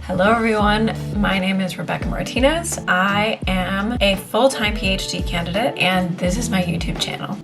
Hello everyone, my name is Rebeca Martinez. I am a full-time PhD candidate and this is my YouTube channel.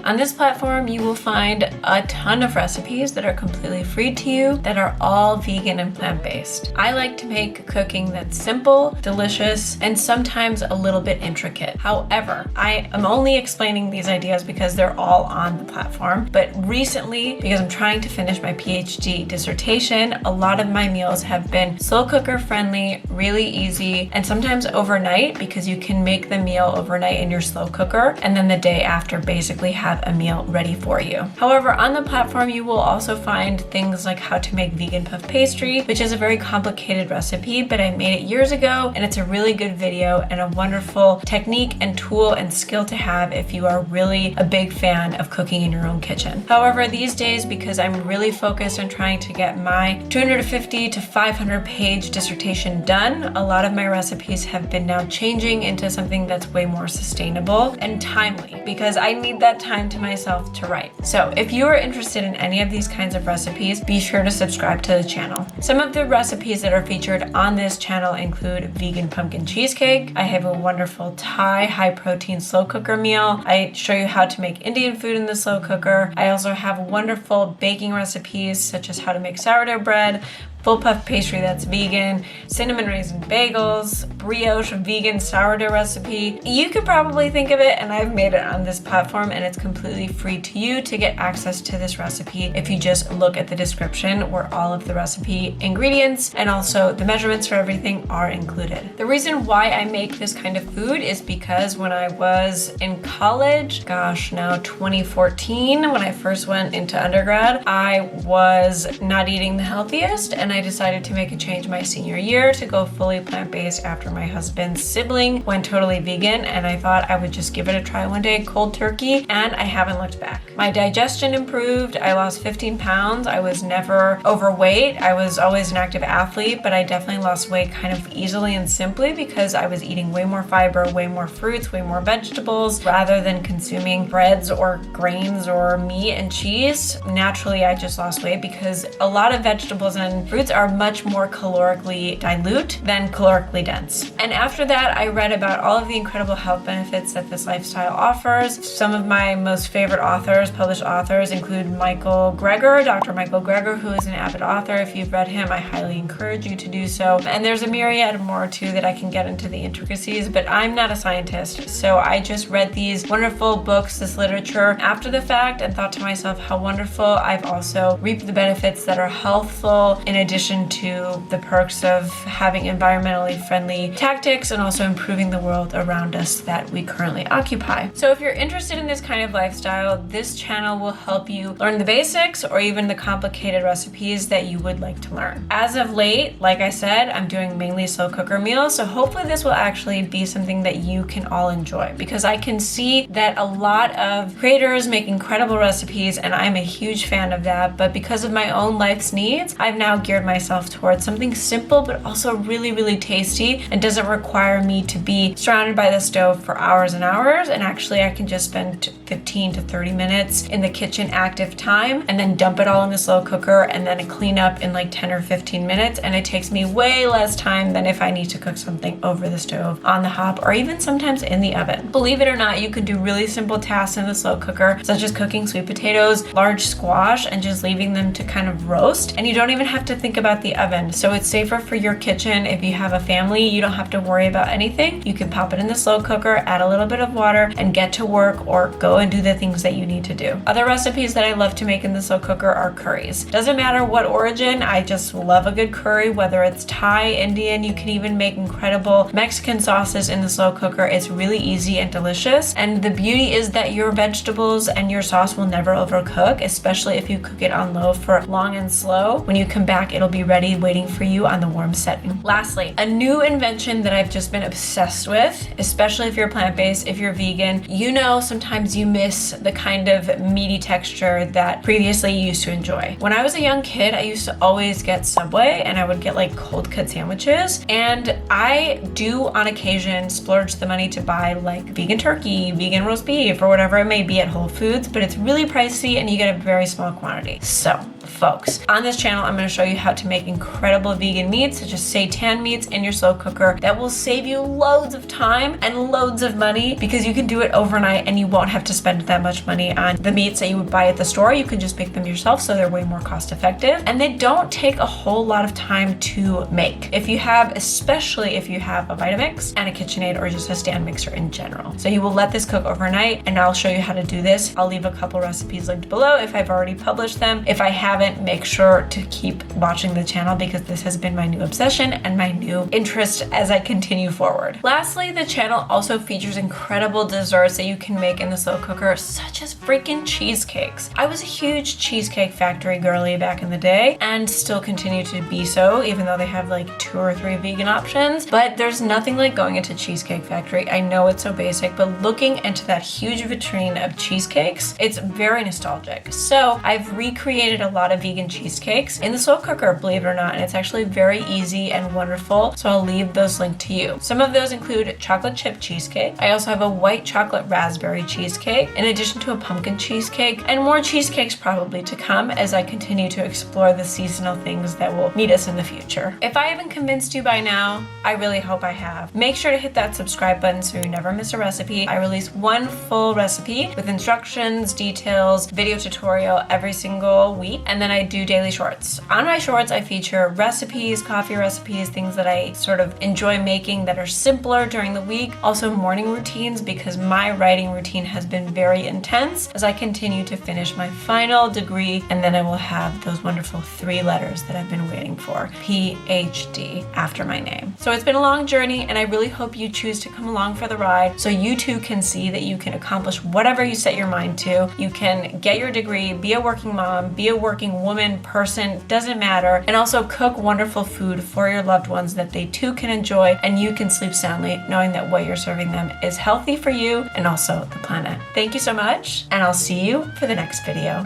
On this platform, you will find a ton of recipes that are completely free to you that are all vegan and plant-based. I like to make cooking that's simple, delicious, and sometimes a little bit intricate. However, I am only explaining these ideas because they're all on the platform. But recently, because I'm trying to finish my PhD dissertation, a lot of my meals have been slow cooker friendly, really easy, and sometimes overnight because you can make the meal overnight in your slow cooker and then the day after basically have a meal ready for you. However, on the platform, you will also find things like how to make vegan puff pastry, which is a very complicated recipe, but I made it years ago and it's a really good video and a wonderful technique and tool and skill to have if you are really a big fan of cooking in your own kitchen. However, these days, because I'm really focused on trying to get my 250 to 500 page dissertation done, a lot of my recipes have been now changing into something that's way more sustainable and timely because I need that time to myself to write. So if you are interested in any of these kinds of recipes, be sure to subscribe to the channel. Some of the recipes that are featured on this channel include vegan pumpkin cheesecake. I have a wonderful Thai high protein slow cooker meal. I show you how to make Indian food in the slow cooker. I also have wonderful baking recipes such as how to make sourdough bread, full puff pastry that's vegan, cinnamon raisin bagels, brioche vegan sourdough recipe. You could probably think of it, and I've made it on this platform, and it's completely free to you to get access to this recipe if you just look at the description where all of the recipe ingredients and also the measurements for everything are included. The reason why I make this kind of food is because when I was in college, now 2014, when I first went into undergrad, I was not eating the healthiest, and I decided to make a change my senior year to go fully plant-based after my husband's sibling went totally vegan, and I thought I would just give it a try one day cold turkey, and I haven't looked back. My digestion improved. I lost 15 pounds. I was never overweight. I was always an active athlete, but I definitely lost weight kind of easily and simply because I was eating way more fiber, way more fruits, way more vegetables rather than consuming breads or grains or meat and cheese. Naturally, I just lost weight because a lot of vegetables and fruits are much more calorically dilute than calorically dense. And after that, I read about all of the incredible health benefits that this lifestyle offers. Some of my most favorite authors, published authors, include Dr. Michael Greger, who is an avid author. If you've read him, I highly encourage you to do so. And there's a myriad more too that I can get into the intricacies, but I'm not a scientist. So I just read these wonderful books, this literature after the fact, and thought to myself how wonderful. I've also reaped the benefits that are healthful in addition to the perks of having environmentally friendly tactics and also improving the world around us that we currently occupy. So if you're interested in this kind of lifestyle, this channel will help you learn the basics or even the complicated recipes that you would like to learn. As of late, like I said, I'm doing mainly slow cooker meals, so hopefully this will actually be something that you can all enjoy because I can see that a lot of creators make incredible recipes and I'm a huge fan of that, but because of my own life's needs, I've now geared myself towards something simple but also really, really tasty and doesn't require me to be surrounded by the stove for hours and hours. And actually I can just spend 15 to 30 minutes in the kitchen active time and then dump it all in the slow cooker and then clean up in like 10 or 15 minutes. And it takes me way less time than if I need to cook something over the stove, on the hob, or even sometimes in the oven. Believe it or not, you can do really simple tasks in the slow cooker, such as cooking sweet potatoes, large squash, and just leaving them to kind of roast. And you don't even have to think about the oven. So it's safer for your kitchen. If you have a family, you don't have to worry about anything. You can pop it in the slow cooker, add a little bit of water, and get to work or go and do the things that you need to do. Other recipes that I love to make in the slow cooker are curries. Doesn't matter what origin, I just love a good curry, whether it's Thai, Indian, you can even make incredible Mexican sauces in the slow cooker. It's really easy and delicious. And the beauty is that your vegetables and your sauce will never overcook, especially if you cook it on low for long and slow. When you come back, it'll be ready waiting for you on the warm setting. Lastly, a new invention that I've just been obsessed with, especially if you're plant-based, if you're vegan, you know sometimes you miss the kind of meaty texture that previously you used to enjoy. When I was a young kid, I used to always get Subway and I would get like cold cut sandwiches, and I do on occasion splurge the money to buy like vegan turkey, vegan roast beef, or whatever it may be at Whole Foods, but it's really pricey and you get a very small quantity. So folks. On this channel, I'm going to show you how to make incredible vegan meats, such as seitan meats, in your slow cooker that will save you loads of time and loads of money, because you can do it overnight and you won't have to spend that much money on the meats that you would buy at the store. You can just make them yourself, so they're way more cost effective, and they don't take a whole lot of time to make. Especially if you have a Vitamix and a KitchenAid or just a stand mixer in general. So you will let this cook overnight, and I'll show you how to do this. I'll leave a couple recipes linked below if I've already published them. If I haven't, make sure to keep watching the channel, because this has been my new obsession and my new interest as I continue forward. Lastly, the channel also features incredible desserts that you can make in the slow cooker, such as freaking cheesecakes. I was a huge Cheesecake Factory girly back in the day, and still continue to be so, even though they have like 2 or 3 vegan options. But there's nothing like going into Cheesecake Factory. I know it's so basic, but looking into that huge vitrine of cheesecakes, it's very nostalgic. So I've recreated a lot of vegan cheesecakes in the slow cooker, believe it or not, and it's actually very easy and wonderful. So I'll leave those linked to you. Some of those include chocolate chip cheesecake. I also have a white chocolate raspberry cheesecake, in addition to a pumpkin cheesecake, and more cheesecakes probably to come as I continue to explore the seasonal things that will meet us in the future. If I haven't convinced you by now, I really hope I have. Make sure to hit that subscribe button so you never miss a recipe. I release one full recipe with instructions, details, video tutorial every single week, and then I do daily shorts. On my shorts, I feature recipes, coffee recipes, things that I sort of enjoy making that are simpler during the week. Also morning routines, because my writing routine has been very intense as I continue to finish my final degree, and then I will have those wonderful 3 letters that I've been waiting for, PhD, after my name. So it's been a long journey, and I really hope you choose to come along for the ride, so you too can see that you can accomplish whatever you set your mind to. You can get your degree, be a working mom, be a working woman, person, doesn't matter, and also cook wonderful food for your loved ones that they too can enjoy, and you can sleep soundly knowing that what you're serving them is healthy for you and also the planet. Thank you so much, and I'll see you for the next video.